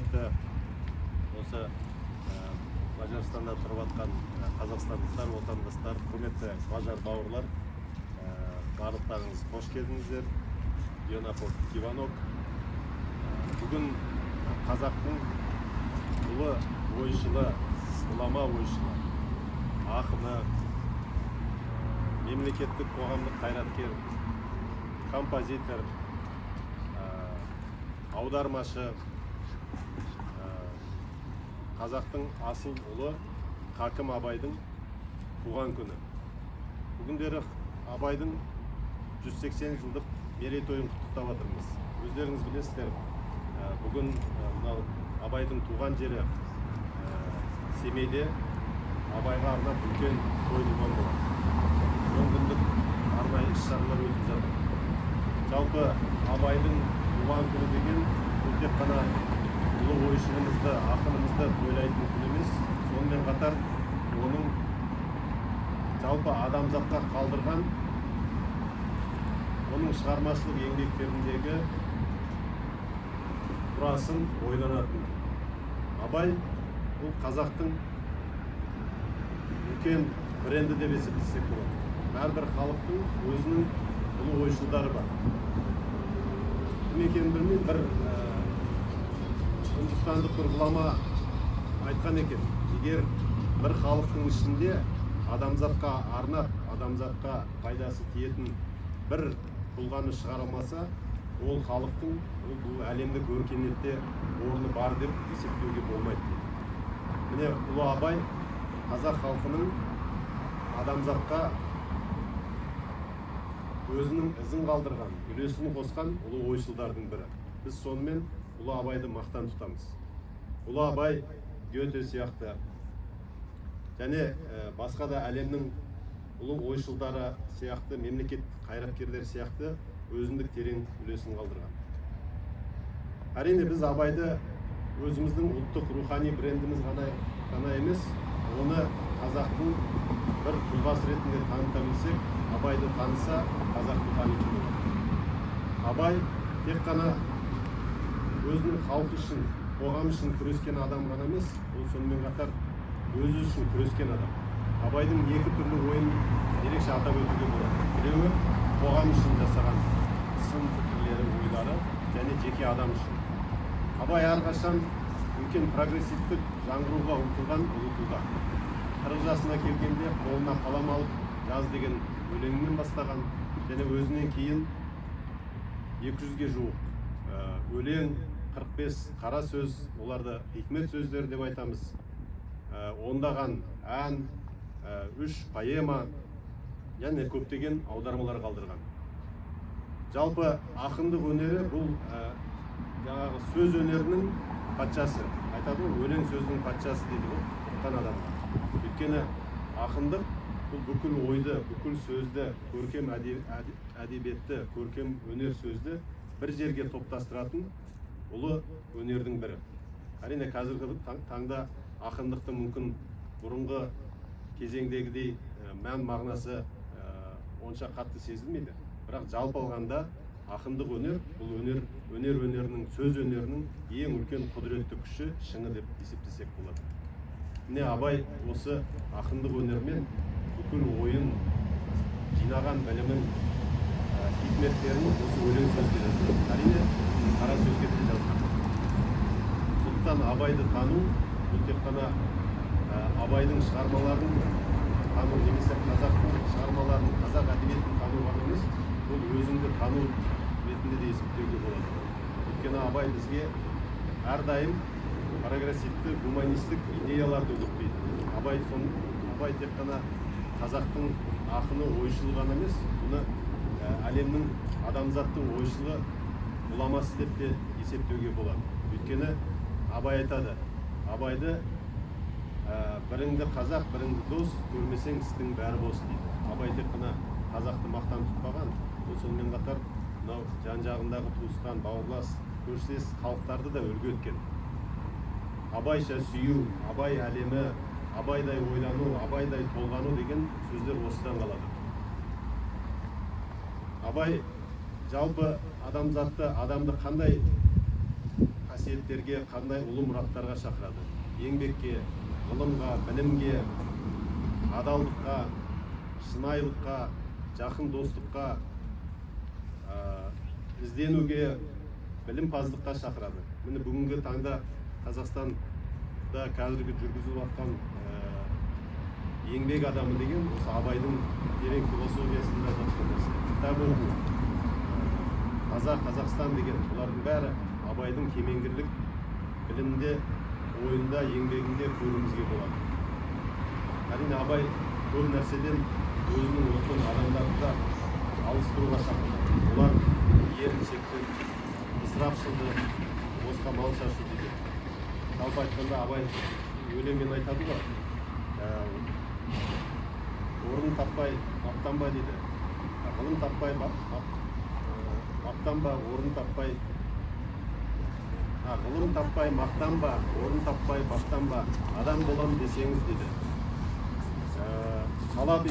құрметті осы Мажарстанда тұрып жатқан қазақстандықтар, отандастар, құрметті мажар бауырлар, барлықтарыңыз қош келдіңіздер. Йонапов Киванок. Бүгін қазақтың ұлы ойшылы, ғұлама ойшылы, ақыны, мемлекеттік қоғамдық қайраткер, композитор, аудармашы, қазақтың асыл ұлы Хакім Абайдың туған күні. Бүгіндері Абайдың 180 жылдық мерейтойын құттықтап жатырмыз. Өздеріңіз білесіздер, бүгін Абайдың туған жері Семейде Абайға арнап үлкен той болған болады. 10 күндік арнайы іс-шаралар өтіп жатыр. Жалпы Абайдың туған күні деген бұл тек қана ұлы ойшылымызды, ақынымызды тойлайтын күн емес, сонымен қатар оның жалпы адамзатқа қалдырған оның шығармашылық еңбектеріндегі мұрасын ойланатын. Абай бұл қазақтың үлкен бренді деп есептесек болады. Әрбір халықтың өзінің ұлы ойшылдары бар. Кім екенін білмеймін, бір үндістандық бір ғұлама айтқан екен, егер бір халықтың ішінде адамзатқа арнап, адамзатқа пайдасы тиетін бір тұлғаны шығарылмаса, ол халықтың бұл әлемдік өркениетте орны бар деп есептеуге болмайды. Міне ұлы Абай қазақ халқының адамзатқа өзінің ізін қалдырған, үлесін қосқан ұлы ойшылдардың бірі. Біз сонымен ұлы Абайды мақтан тұтамыз. Ұлы Абай, Гете сияқты және басқа да әлемнің ұлы ойшылдары сияқты, мемлекет қайраткерлер сияқты өзіндік терең үлесін қалдырған. Әрине біз Абайды өзіміздің ұлттық рухани брендіміз ғана емес, оны қазақтың бір тұлғасы ретінде таныта білсек, Абайды таныса, қазақты танитын болады. Абай тек қана өзінің халқы үшін, қоғам үшін күрескен адам ғана емес, ол сонымен қатар өзі үшін күрескен адам. Абайдың екі түрлі ойын ерекше атап өтуге болады. Біреуі қоғам үшін жасаған сын пікірлері, ойлары және жеке адам үшін. Абай әрқашан үлкен прогрессивтік жаңғыруға ұмтылған ұлы тұлға. 40 жасына келгенде қолына қалам алып жаз деген өлеңмен бастаған және өзінен кейін 200-ге жуық өлең, 45 қара сөз, оларды хикмет сөздері деп айтамыз. Ондаған ән, 3 поэма және көптеген аудармалар қалдырған. Жалпы ақындық өнері бұл жаңағы сөз өнерінің патшасы. Айтады ғой, өлең сөздің патшасы дейді ғой, ұққан адамға. Өйткені ақындық бұл бүкіл ойды, бүкіл сөзді, көркем әдебиетті, көркем өнер сөзді бір жерге топтастыратын ұлы өнердің бірі. Әрине қазіргі таңда ақындықты мүмкін бұрынғы кезеңдегідей мән мағынасы онша қатты сезілмейді. Бірақ жалпы алғанда ақындық өнер бұл өнерінің, сөз өнерінің ең үлкен құдіретті күші, шыңы деп есептесек болады. Міне Абай осы ақындық өнермен бүкіл ойын, жинаған білімін, хикметтерін осы өлең сөзге жазған. Әрине қара сөзге де жазған. Сондықтан Абайды тану бұл тек қана Абайдың шығармаларын тану немесе қазақтың шығармаларын, қазақ әдебиетін тану ғана емес, бұл өзіңді тану ретінде де есептеуге болады. Өйткені Абай бізге әрдайым прогрессивті, гуманистік идеяларды үгіттейді. Абай тек қана қазақтың ақыны, ойшылы ғана емес, бұны әлемнің адамзаттың ойшылы, ғұламасы деп те есептеуге болады. Өйткені Абай айтады, Абайды біріңді қазақ, біріңді дос, көрмесең істің бәрі бос дейді. Абай тек қана қазақты мақтан тұтпаған, ол сонымен қатар мынау жан-жағындағы туысқан, бауырлас, көршілес халықтарды да үлгі еткен. Абайша сүю, Абай әлемі, Абайдай ойлану, Абайдай толғану деген сөздер осыдан қалады. Абай жалпы адамзатты, адамды қандай қасиеттерге, қандай ұлы мұраттарға шақырады. Еңбекке, ғылымға, білімге, адалдыққа, шынайылыққа, жақын достыққа, ізденуге, білімпаздыққа шақырады. Міне бүгінгі таңда Қазақстанда қазіргі жүргізіліп жатқан еңбек адамы деген осы Абайдың терең философиясында жатқан нәрсе. Кітап оқу, Қазақстан деген бұлардың бәрі Абайдың кемеңгерлік білімінде, ойында, еңбегінде көруімізге болады. Әрине Абай көп нәрседен өзінің отын адамдарды да алыстыруға шақырды. Олар еріншектік, ысырапшылдық, босқа мал шашу дейді. Жалпы айтқанда Абай өлеңмен айтады ғой, орын таппай мақтанба дейді. Ғылым таппай мақтанба, орын таппай, ғылым таппай мақтанба, орын таппай бақтанба, адам болам десеңіз дейді. Талап